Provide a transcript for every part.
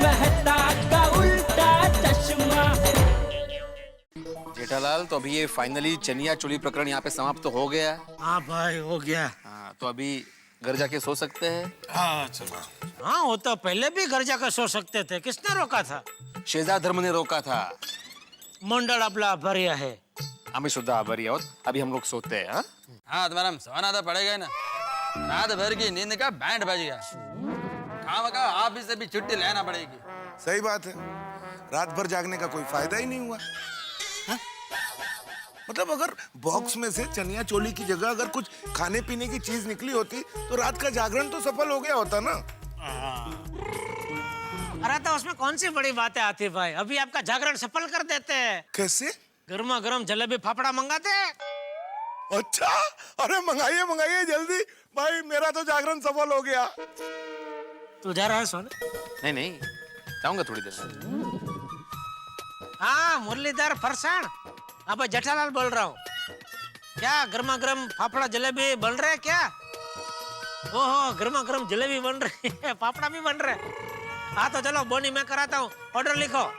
मेहता का उल्टा चश्मा। जेठालाल, तो अभी ये फाइनली चनिया चोली प्रकरण यहाँ पे समाप्त तो हो गया। हाँ भाई, हो गया। हाँ, तो अभी घर जाके सो सकते हैं। हाँ चलो। हाँ, वो तो पहले भी घर जाकर सो सकते थे, किसने रोका था? शेजा धर्म ने रोका था। मंडल अपना भरिया है। हमें शुद्धा आभारी और अभी हम लोग सोते हैं। हाँ हाँ, तुम्हारा सोना तो पड़ेगा ही ना। रात भर की नींद का बैंड बज गया। काम का ऑफिस से भी छुट्टी लेना पड़ेगी। सही बात है, रात भर जागने का कोई फायदा ही नहीं हुआ। हाँ? मतलब अगर बॉक्स में से चनिया चोली की जगह अगर कुछ खाने पीने की चीज निकली होती तो रात का जागरण तो सफल हो गया होता ना। अरे तो उसमें कौन सी बड़ी बातें आती भाई, अभी आपका जागरण सफल कर देते हैं। कैसे? गर्मा गर्म जलेबी फाफड़ा मंगाते हैं। अच्छा, अरे मंगाइए मंगाइए जल्दी भाई, मेरा तो जागरण सफल हो गया। तू जा रहा है सोने? नहीं नहीं, जाऊंगा थोड़ी देर में। हाँ, मुरलीधर फरसाण, अब जेठालाल बोल रहा हूँ। क्या गर्मा गर्म फाफड़ा जलेबी बन रहे क्या? ओहो, गर्मा गर्म जलेबी बन रही है, फाफड़ा भी बन रहे। हाँ तो चलो, बोनी मैं कराता हूँ, ऑर्डर लिखो।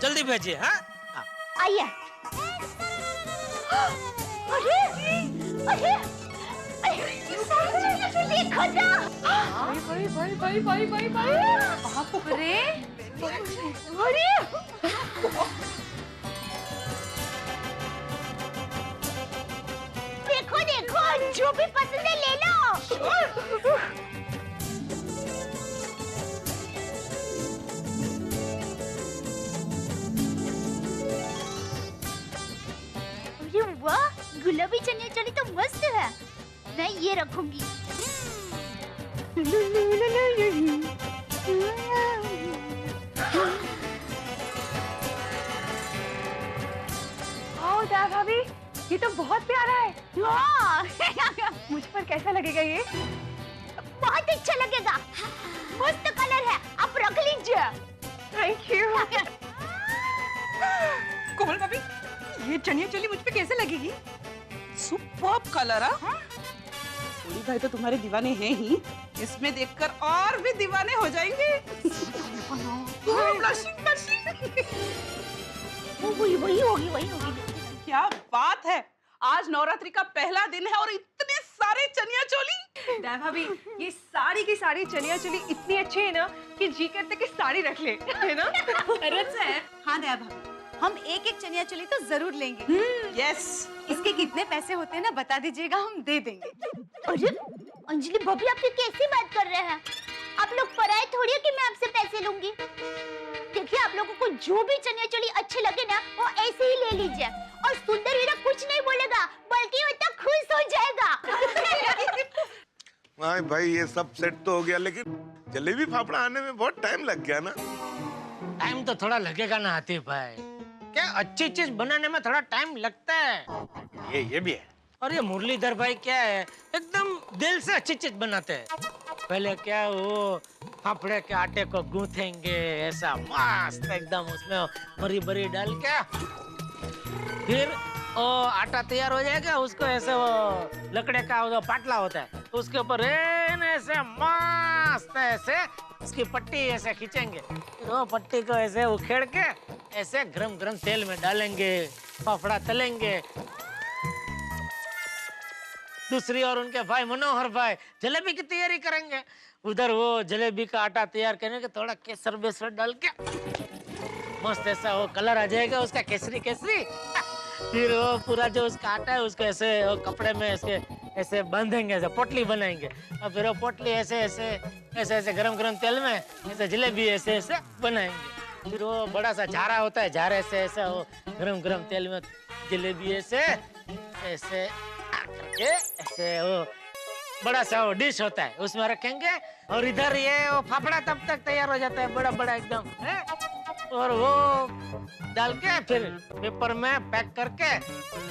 जल्दी भेजिए। हाँ, आइए। अरे अरे देखो ना। भाई भाई भाई भाई भाई भाई अरे अरे देखो देखो, जो भी पसंद है ले लो। अरे वाह, गुलाबी चनिया चोली तो मस्त है, मैं ये रखूंगी। आओ दा भाभी, ये तो बहुत प्यारा है। हाँ। मुझ पर कैसा लगेगा ये? बहुत अच्छा लगेगा, मस्त कलर है, आप रख लीजिए। Thank you. कोमल भाभी, ये चनिया चोली मुझ पे कैसे लगेगी? Superb colour. सोनी भाई तो तुम्हारे दीवाने हैं ही, इसमें देखकर और भी दीवाने हो जाएंगे। वही होगी। क्या बात है, आज नवरात्रि का पहला दिन है और इतने सारे चनिया चोली। दा भाभी, ये सारी की सारी चनिया चोली इतनी अच्छी है ना कि जी करते कि साड़ी रख ले, है ना? हाँ दया भाभी, हम एक एक चनिया चोली तो जरूर लेंगे। यस। इसके कितने पैसे होते हैं ना बता दीजिएगा, हम दे देंगे। अरे अंजलि भाभी, आप ये कैसी बात कर रहे हैं? आप लोग पराए थोड़ी है कि मैं आपसे पैसे लूंगी। देखिए, आप लोगों को जो भी चनिया चोली अच्छे लगे ना, वो ऐसे ही ले लीजिए। और सुंदर वीरा कुछ नहीं बोलेगा, बल्कि वो तो खुश हो जाएगा। भाई भाई, ये सब सेट तो हो गया, लेकिन जलेबी फाफड़ा आने में बहुत टाइम लग गया ना। टाइम तो थोड़ा लगेगा ना आतिफ भाई, क्या अच्छी चीज बनाने में थोड़ा टाइम लगता है। ये भी है। और ये मुरलीधर भाई क्या है, एकदम दिल से अच्छी चीज बनाते हैं। पहले क्या, वो फाफड़े के आटे को गूंथेंगे ऐसा मस्त एकदम, उसमें मरी बरी डाल के, फिर वो आटा तैयार हो जाएगा, उसको ऐसे वो लकड़े का वो पाटला होता है, उसके ऊपर ऐसे मस्त ऐसे उसकी पट्टी ऐसे खींचेंगे, फिर वो पट्टी को ऐसे उखेड़ के ऐसे गरम गरम तेल में डालेंगे, फाफड़ा तलेंगे। दूसरी ओर उनके भाई मनोहर भाई जलेबी की तैयारी करेंगे। उधर वो जलेबी का आटा तैयार करने के, थोड़ा केसर बेसर डाल के मस्त ऐसा वो कलर आ जाएगा उसका, केसरी केसरी। फिर वो पूरा जो उसका आटा है उसको ऐसे वो कपड़े में ऐसे बांधेंगे, ऐसे पोटली बनाएंगे, और फिर वो पोटली ऐसे ऐसे ऐसे ऐसे गरम गरम तेल में ऐसे जलेबी ऐसे ऐसे बनाएंगे। फिर वो बड़ा सा झारा होता है, झारे से ऐसा वो गरम गरम तेल में जलेबी ऐसे ऐसे करके ऐसे वो बड़ा सा वो डिश होता है, उसमें रखेंगे। और इधर ये वो फाफड़ा तब तक तैयार हो जाता है, बड़ा बड़ा एकदम है? और वो डाल के फिर पेपर में पैक करके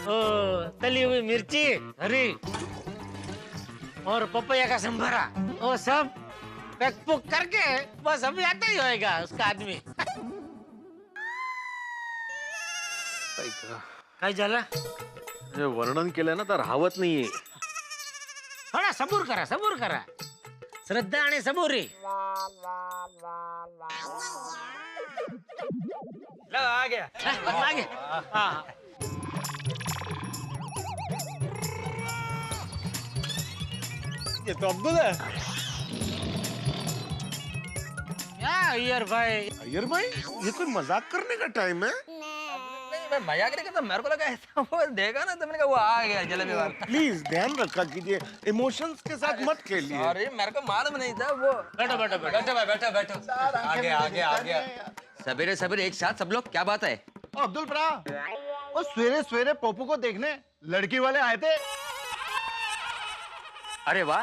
वो तली हुई मिर्ची हरी और पपैया का संभारा, वो सब पैक पुक करके बस अभी आता ही होएगा उसका आदमी। कहीं जाला हे वर्णन केलं ना तर राहवत नाहीये. थोडा सबूर करा श्रद्धा आणि सबुरी. लो आ गया. मागे. हा. ये तो अब्दुल है. क्या अय्यर भाई, अय्यर भाई, ये कोई मजाक करने का टाइम है? नहीं मैं मजाक नहीं करता, मेरे को लगा ऐसा वो देखा ना तुमने कहा वो आ गया जलेबी वाला. प्लीज ध्यान रखा कीजिए, इमोशंस के साथ मत खेलिए. अरे मेरे को मालूम नहीं था वो. बैठो बैठो भाई आ गया. सवेरे सवेरे एक साथ सब लोग, क्या बात है? अब्दुल ब्रा, वो सवेरे सवेरे पप्पू को देखने लड़की वाले आए थे. अरे वाह,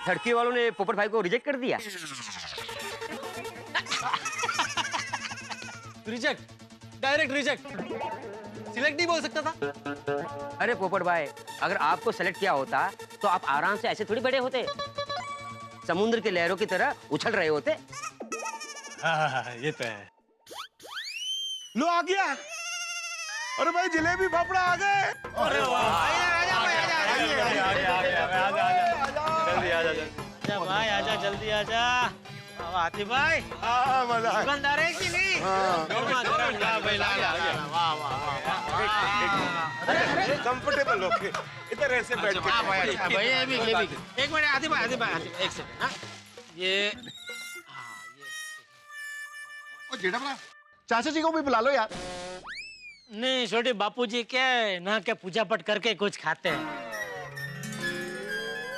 लड़की वालों ने पोपट भाई को रिजेक्ट कर दिया. Reject, direct reject. सिलेक्ट नहीं बोल सकता था. अरे पोपट भाई, अगर आपको सेलेक्ट किया होता तो आप आराम से ऐसे थोड़ी बड़े होते, समुद्र की लहरों की तरह उछल रहे होते. हाँ, ये तो है. लो आ गया. अरे भाई जलेबी फाफड़ा आ गए. अरे आजा जल्दी आजा. हाथी भाई, मजा आ सुगंध आ रही कि नहीं? गर्मा गर्म ला भाई, ला. कंफर्टेबल होके इधर ऐसे बैठ के. भाई ये भी एक मिनट. हाथी भाई एक सेकंड. हाँ ये चाचा जी को भी बुला लो यार. नहीं छोटे बापूजी क्या है ना, क्या पूजा पाठ करके कुछ खाते हैं,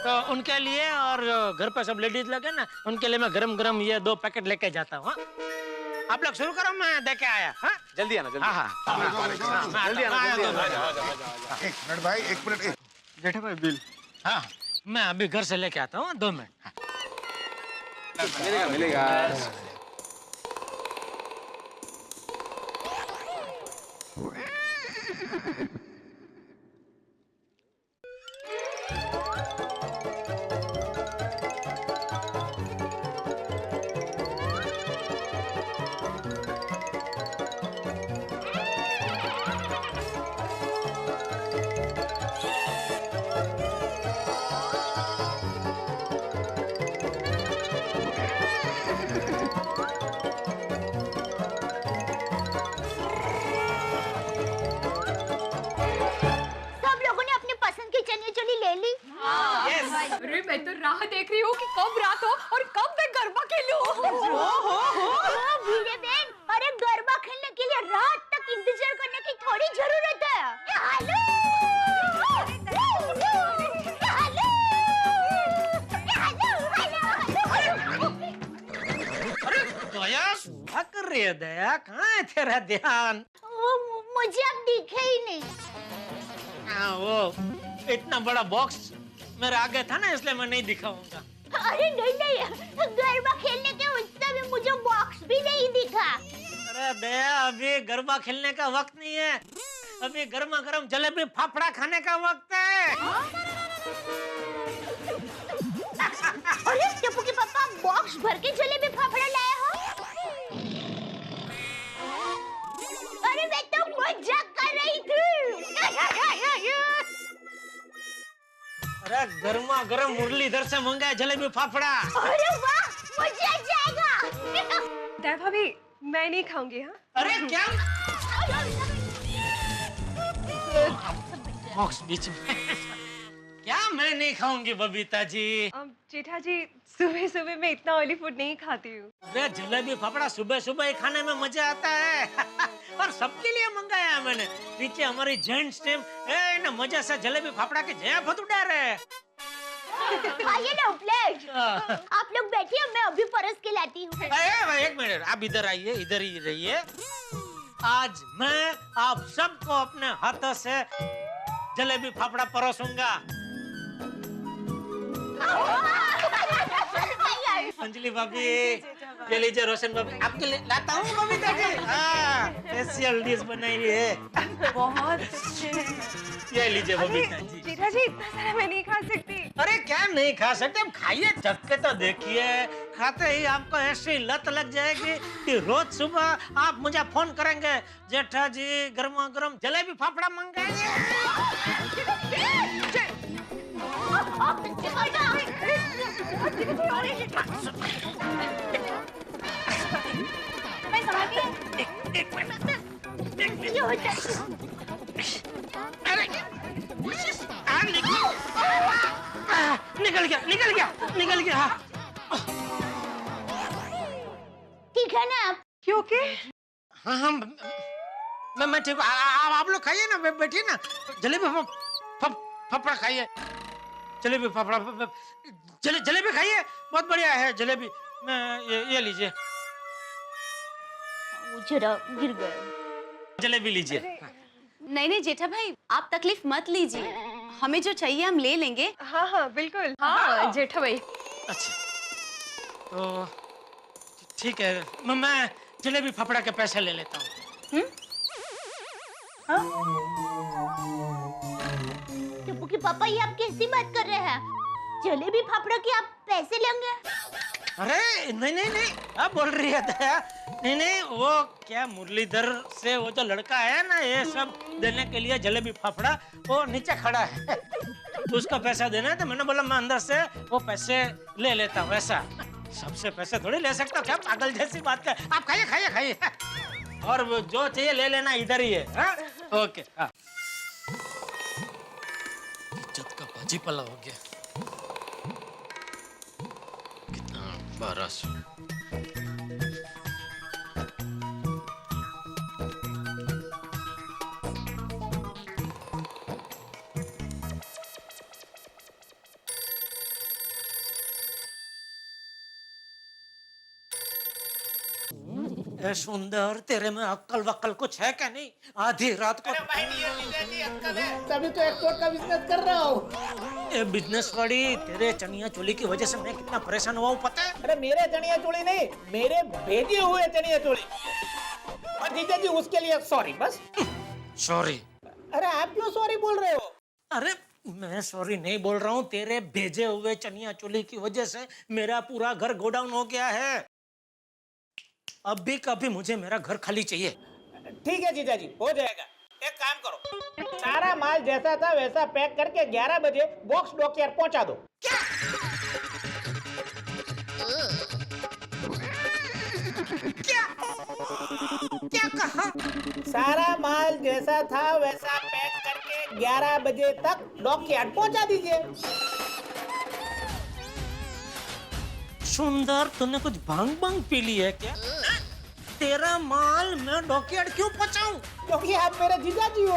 तो उनके लिए और घर पर सब लेडीज लगे ना, उनके लिए मैं गरम गरम ये 2 पैकेट लेके जाता हूँ. आप लोग शुरू करो, मैं देके आया. हाँ जल्दी आना, जल्दी. हाँ जल्दी आना. एक मिनट भाई, एक मिनट. जेठा भाई बिल. हाँ मैं अभी घर से लेके आता हूँ, 2 मिनट. मिलेगा. अरे मैं तो राह देख रही हूँ कि कब रात हो और कब मैं गरबा खेलूं. भीड़े बहन, अरे गरबा खेलने के लिए रात तक इंतजार करने की थोड़ी जरूरत है. दया क्या कर रही है? दया कहाँ है तेरा ध्यान? वो मुझे अब दिखे ही नहीं. हाँ वो इतना बड़ा बॉक्स मेरे आगे था ना, इसलिए मैं नहीं दिखाऊंगा. अरे नहीं, गरबा खेलने के उत्सव में मुझे बॉक्स भी नहीं दिखा. अरे दया, अभी गरबा खेलने का वक्त नहीं है, अभी गर्मा गर्म जलेबी फाफड़ा खाने का वक्त है. अरे टप्पू के पापा बॉक्स भर के जलेबी फाफड़ा लाए हो? अरे मैं तो मजाक कर रही थी. अरे गर्मा गर्म मुरलीधर से मंगाया जलेबी फाफड़ा. अरे वाह, मजा आ जाएगा. दया भाभी, मैं नहीं खाऊंगी. हाँ अरे क्या बॉक्स बीच में क्या मैं नहीं खाऊंगी बबीता जी? जेठा जी, सुबह सुबह मैं इतना ऑयली फूड नहीं खाती हूँ. अरे जलेबी फाफड़ा सुबह सुबह ही खाने में मजा आता है. और सबके लिए मंगाया है मैंने. पीछे हमारी जेंट्स टीम ना मजा से जलेबी फाफड़ा के जया फत उड़ा रहे. आइए ना प्लीज. आप लोग बैठिए, मैं अभी परस के लाती हूँ. एक मिनट, आप इधर आइए, इधर ही रहिए. आज मैं आप सबको अपने हाथों से जलेबी फाफड़ा परोसूंगा. अंजलि भाभी, ये लीजिए. रोशन भाभी, आपके लिए लाता हूँ बबीता जी. स्पेशल डिश बनाई है. बहुत अच्छे. ये लीजिए बबीता जी. जेठा जी, इतना सारा मैं नहीं खा सकती. अरे क्या नहीं खा सकते? अब खाइए, चख के तो देखिए. खाते ही आपको ऐसी लत लग जाएगी कि रोज सुबह आप मुझे फोन करेंगे, जेठा जी गर्मा गर्म जलेबी फाफड़ा मंगाइए. ये होता अरे निकल गया हाँ। ठीक है ना आप? क्यों के? हाँ मैं ठीक हूँ। आप लोग खाइए ना, बैठिए ना। जलेबी फफड़ा खाइए, जलेबी फफड़ा जलेबी खाइए, बहुत बढ़िया है जलेबी। मैं ये लीजिए, वो जरा गिर गया। जलेबी लीजिए। नहीं जेठा भाई, आप तकलीफ मत लीजिए, हमें जो चाहिए हम ले लेंगे। हाँ बिल्कुल। हाँ जेठा भाई। अच्छा तो ठीक है, मैं जलेबी फफड़ा के पैसे ले लेता हूँ। टप्पू के पापा, ये आप कैसी बात कर रहे हैं? जलेबी फाफड़ा के आप पैसे लेंगे? अरे नहीं आप बोल रही है दया। नहीं वो क्या मुरलीधर से वो जो लड़का है ना, ये सब देने के लिए जलेबी फाफड़ा, वो नीचे खड़ा है तो उसका पैसा देना है। तो मैंने बोला मैं अंदर से वो पैसे ले लेता हूँ। ऐसा सबसे पैसे थोड़ी ले सकता हूँ, क्या पागल जैसी बात कर। आप खाइए और वो जो चाहिए ले लेना, इधर ही है। हाँ? ओके हाँ। इज्जत का बाजी पला हो गया। 1200। ए सुंदर, तेरे में अक्ल वक्ल कुछ है क्या नहीं? आधी रात को तभी तो एक्सपोर्ट का बिजनेस कर रहा हूँ। ए बिजनेस वाली, तेरे चनिया चोली की वजह से मैं कितना परेशान हुआ हूँ पता है? अरे मेरे चनिया चोली नहीं, मेरे भेजे हुए चनिया चोली। और जीजा जी उसके लिए सॉरी बस। सॉरी? अरे आप क्यों सॉरी बोल रहे हो? अरे मैं सॉरी नहीं बोल रहा हूँ, तेरे भेजे हुए चनिया चोली की वजह से मेरा पूरा घर गोडाउन हो गया है। अभी कभी मुझे मेरा घर खाली चाहिए। ठीक है जीजा जी, हो जाएगा। एक काम करो, सारा माल जैसा था वैसा पैक करके 11 बजे बॉक्स डॉकयार्ड पहुंचा दो। क्या कहा? सारा माल जैसा था वैसा पैक करके 11 बजे तक डॉकयार्ड पहुंचा दीजिए। सुंदर, तूने कुछ भांग पी ली है क्या? तेरा माल मैं डॉकयार्ड क्यों पहुंचाऊं? क्योंकि आप मेरे जीजाजी हो।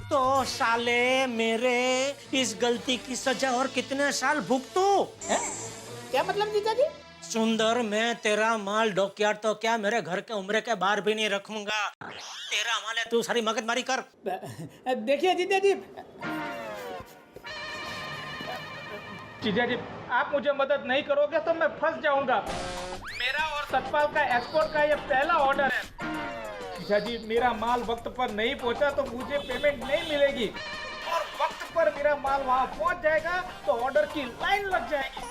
तो साले मेरे इस गलती की सजा और कितने साल भुगतू? क्या मतलब जीजाजी? सुंदर, मैं तेरा माल डॉकयार्ड तो क्या मेरे घर के उम्र के बाहर भी नहीं रखूंगा। तेरा माल है, तू सारी मगजमारी कर। देखिए जीजाजी, जीजाजी आप मुझे मदद नहीं करोगे तो मैं फंस जाऊंगा। मेरा और सतपाल का एक्सपोर्ट का ये पहला ऑर्डर है। जीजाजी मेरा माल वक्त पर नहीं पहुंचा तो मुझे पेमेंट नहीं मिलेगी, और वक्त पर मेरा माल वहां पहुंच जाएगा तो ऑर्डर की लाइन लग जाएगी।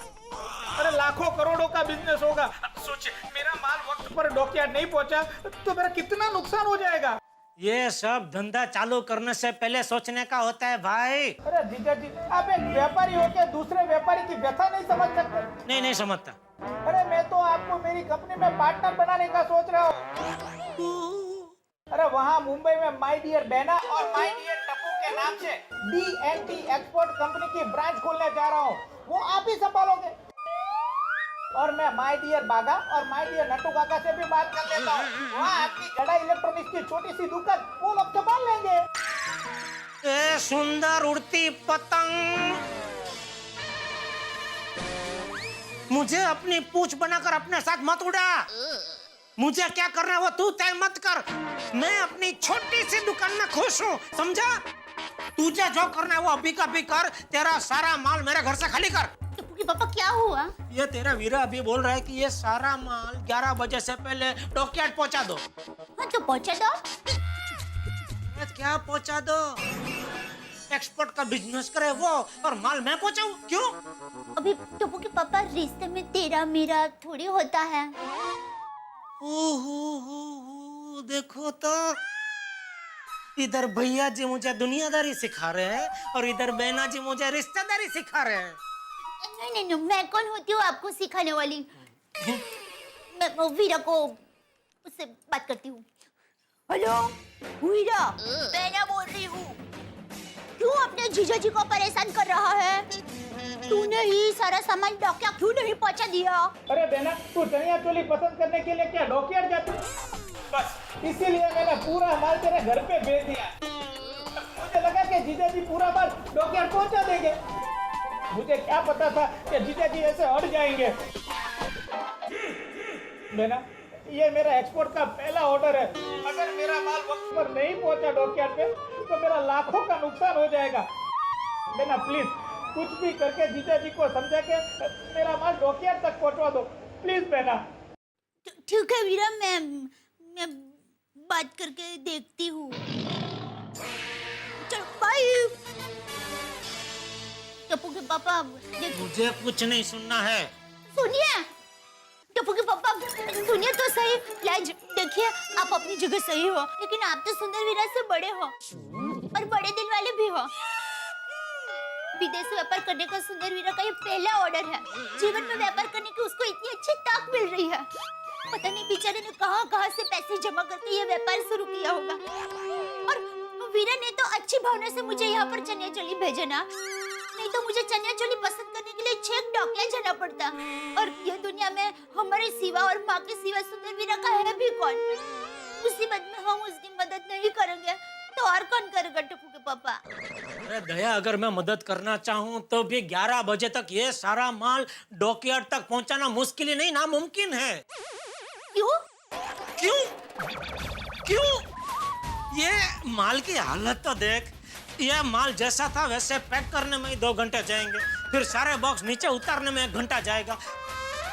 अरे लाखों करोड़ों का बिजनेस होगा। सोचिए, मेरा माल वक्त पर डॉकयार्ड नहीं पहुंचा तो मेरा कितना नुकसान हो जाएगा। ये सब धंधा चालू करने से पहले सोचने का होता है भाई। अरे जीजाजी, आप एक व्यापारी होकर दूसरे व्यापारी की व्यथा नहीं समझ सकते? नहीं समझता। अरे मैं तो आपको मेरी कंपनी में पार्टनर बनाने का सोच रहा हूँ। अरे वहाँ मुंबई में माय डियर बैना और माय डियर टप्पू के नाम से D&T एक्सपोर्ट कंपनी की ब्रांच खोलने जा रहा हूँ, वो आप ही संभालोगे। और मैं माय डियर बागा और माय डियर नट्टू काका से भी बात कर लेता हूँ, वहाँ आपकी गड़ा इलेक्ट्रॉनिक्स की छोटी सी दुकान वो लोग संभाल लेंगे। ए सुंदर उड़ती पतंग, मुझे अपनी पूंछ बनाकर अपने साथ मत उड़ा। मुझे क्या करना है वो तू तय मत कर। मैं अपनी छोटी सी दुकान में खुश हूँ, समझा? तुझे जो करना है वो अभी का भी कर। तेरा सारा माल मेरे घर से खाली कर। पापा क्या हुआ? ये तेरा वीरा अभी बोल रहा है कि ये सारा माल 11 बजे से पहले डॉकयार्ड पहुंचा दो। हाँ तो पहुंचा दो। क्या पहुंचा दो? एक्सपोर्ट का बिजनेस करे वो, और माल मैं पहुंचाऊं? क्यों? अभी टप्पू के पापा, रिश्ते में तेरा मेरा थोड़ी होता है। ओहो, देखो तो इधर भैया जी मुझे दुनियादारी सिखा रहे हैं और इधर बहना जी मुझे रिश्तेदारी सिखा रहे हैं। नहीं, मैं कौन होती हूँ आपको सिखाने वाली? मैं वीरा को उससे बात करती हूँ। हेलो वीरा, मैं बोल रही हूँ। क्यों अपने जीजा जी को परेशान कर रहा है? तूने ही सारा सामान डॉक्टर क्यों नहीं पहुंचा दिया? अरे बहना, तू चनिया चोली पसंद करने के लिए क्या डॉकयार्ड जाती? बस इसीलिए मैंने पूरा माल तेरे घर पे भेज दिया। मुझे लगा कि जीजा जी पूरा माल डॉकयार्ड पहुंचा देंगे। मुझे क्या पता था कि जीजा जी ऐसे हट जाएंगे। बहना, ये मेरा एक्सपोर्ट का पहला ऑर्डर है। अगर मेरा माल वक्त पर नहीं पहुंचा डॉकयार्ड पे तो मेरा लाखों का नुकसान हो जाएगा। बहना प्लीज कुछ भी करके जीजा जी को समझा के मेरा माल डॉकयार्ड तक पहुंचवा दो, प्लीज बहना। ठीक है वीरा, मैं बात करके देखती हूँ। चलो बाय। टप्पू के पापा मुझे कुछ नहीं सुनना है। सुनिए टप्पू के पापा, सुनिए तो सही। लाज देखिए, आप अपनी जगह सही हो, लेकिन आप तो सुंदर वीरा से बड़े हो और बड़े दिल वाले भी हो। विदेश से व्यापार करने का सुंदर वीरा का ये पहला ऑर्डर है। जीवन में व्यापार करने की उसको इतनी अच्छी ताक मिल रही है। पता नहीं बेचारे ने कहां से पैसे जमा करके ये व्यापार शुरू किया होगा। और वीरा ने तो अच्छी भावना से मुझे यहाँ पर चनिया चोली भेजा ना, नहीं तो मुझे चनिया चोली पसंद करने के लिए 6 डॉकयार्ड जाना पड़ता। और ये दुनिया में हमारे सिवा और माँ के सिवा सुंदर वीरा का है भी कौन? मुसीबत में हम उसकी मदद नहीं करेंगे तो और कौन करेगा टप्पू के पापा? अरे दया, अगर मैं मदद करना चाहूँ तो भी 11 बजे तक ये सारा माल डॉकयार्ड तक पहुँचाना मुश्किल ही नहीं, नामुमकिन है। क्यों? क्यों? क्यों? ये माल की हालत तो देख। ये माल जैसा था वैसे पैक करने में ही 2 घंटे जाएंगे, फिर सारे बॉक्स नीचे उतारने में 1 घंटा जाएगा,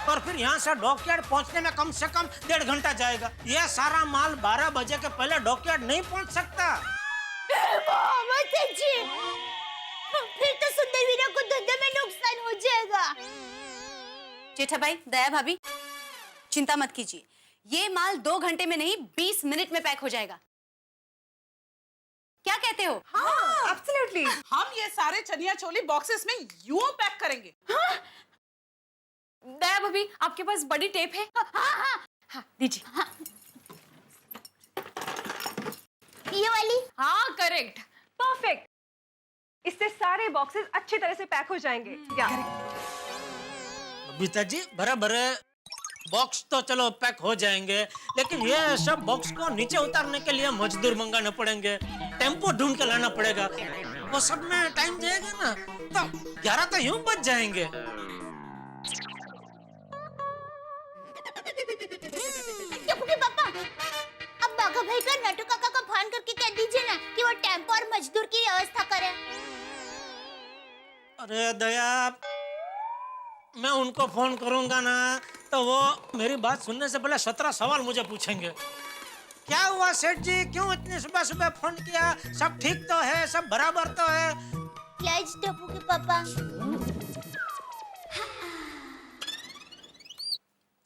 और फिर यहाँ से डॉकयार्ड पहुँचने में कम से कम 1.5 घंटा जाएगा। ये सारा माल 12 बजे के पहले डॉकयार्ड नहीं पहुँच सकता। फिर तो सुंदर वीरा को धंधे में नुकसान हो जाएगा। जेठा भाई, दया भाभी, चिंता मत कीजिए, ये माल 2 घंटे में नहीं 20 मिनट में पैक हो जाएगा। क्या कहते हो? हाँ, एब्सोल्युटली। हम ये सारे चनिया चोली बॉक्सेस में यूं पैक करेंगे। हाँ? दया भाभी, आपके पास बड़ी टेप है? हाँ, दीजिए। हाँ। ये वाली? हाँ, करेक्ट, परफेक्ट। इससे सारे बॉक्सेस अच्छी तरह से पैक हो जाएंगे। या बबीता जी, बराबर है, बॉक्स तो चलो पैक हो जाएंगे, लेकिन ये सब बॉक्स को नीचे उतारने के लिए मजदूर मंगाने पड़ेंगे, टेम्पो ढूंढ के लाना पड़ेगा। वो सब में टाइम जाएगा ना, तो 11 तो यूं बच जाएंगे। पापा, अब बाघा भाई का नटू काका को फोन करके कह दीजिए ना कि वो टेम्पो और मजदूर की व्यवस्था करें। अरे दया, मैं उनको फोन करूंगा ना तो वो मेरी बात सुनने से पहले 17 सवाल मुझे पूछेंगे। क्या हुआ सेठ जी, क्यों इतनी सुबह सुबह फोन किया? सब ठीक तो है, सब बराबर तो है? लाज टप्पू के पापा।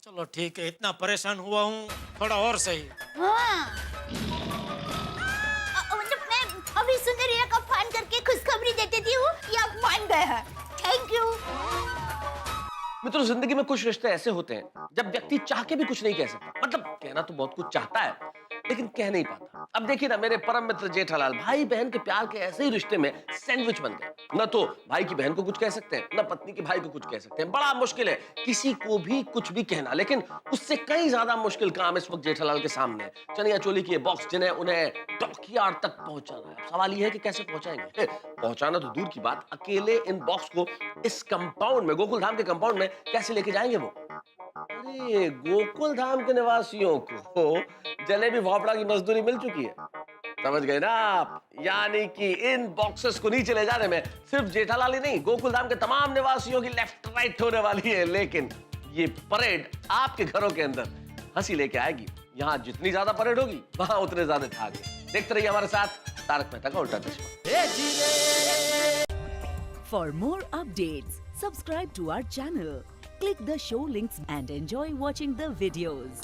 चलो ठीक है, इतना परेशान हुआ हूँ, थोड़ा और सही। हाँ। मतलब मैं अभी सुंदर वीरा को फोन करके खुशखबरी दे देती हूँ कि आप मान गए हैं। Thank you. मित्रों, जिंदगी में कुछ रिश्ते ऐसे होते हैं जब व्यक्ति चाह के भी कुछ नहीं कह सकता। मतलब कहना तो बहुत कुछ चाहता है लेकिन कह नहीं पाता। अब देखिए ना, मेरे परम मित्र जेठालाल भाई बहन के प्यार के ऐसे ही रिश्ते में सैंडविच बन गए। न तो भाई की बहन को कुछ कह सकते हैं, न पत्नी के भाई को कुछ कह सकते हैं। बड़ा मुश्किल है किसी को भी कुछ भी कहना, लेकिन उससे कई ज्यादा मुश्किल काम इस वक्त जेठालाल के सामने है। चनिया चोली के बॉक्स जिन्हें उन्हें डॉकयार्ड तक पहुंचाना है। सवाल यह है कि कैसे पहुंचाएंगे? पहुंचाना तो दूर की बात, अकेले इन बॉक्स को इस कंपाउंड में, गोकुल धाम के कंपाउंड में कैसे लेके जाएंगे वो? अरे गोकुल धाम के निवासियों को जलेबी फाफड़ा की मजदूरी मिल चुकी है, समझ गए ना आप? यानी कि इन बॉक्सेस को नीचे ले जाने में सिर्फ जेठालाल ही नहीं, गोकुल धाम के तमाम निवासियों की लेफ्ट राइट होने वाली है। लेकिन ये परेड आपके घरों के अंदर हंसी लेके आएगी। यहाँ जितनी ज्यादा परेड होगी वहां उतने ज्यादा धागे। देखते रहिए हमारे साथ तारक मेहता का उल्टा चश्मा। For more updates, subscribe to our channel, click the show links and enjoy watching the videos.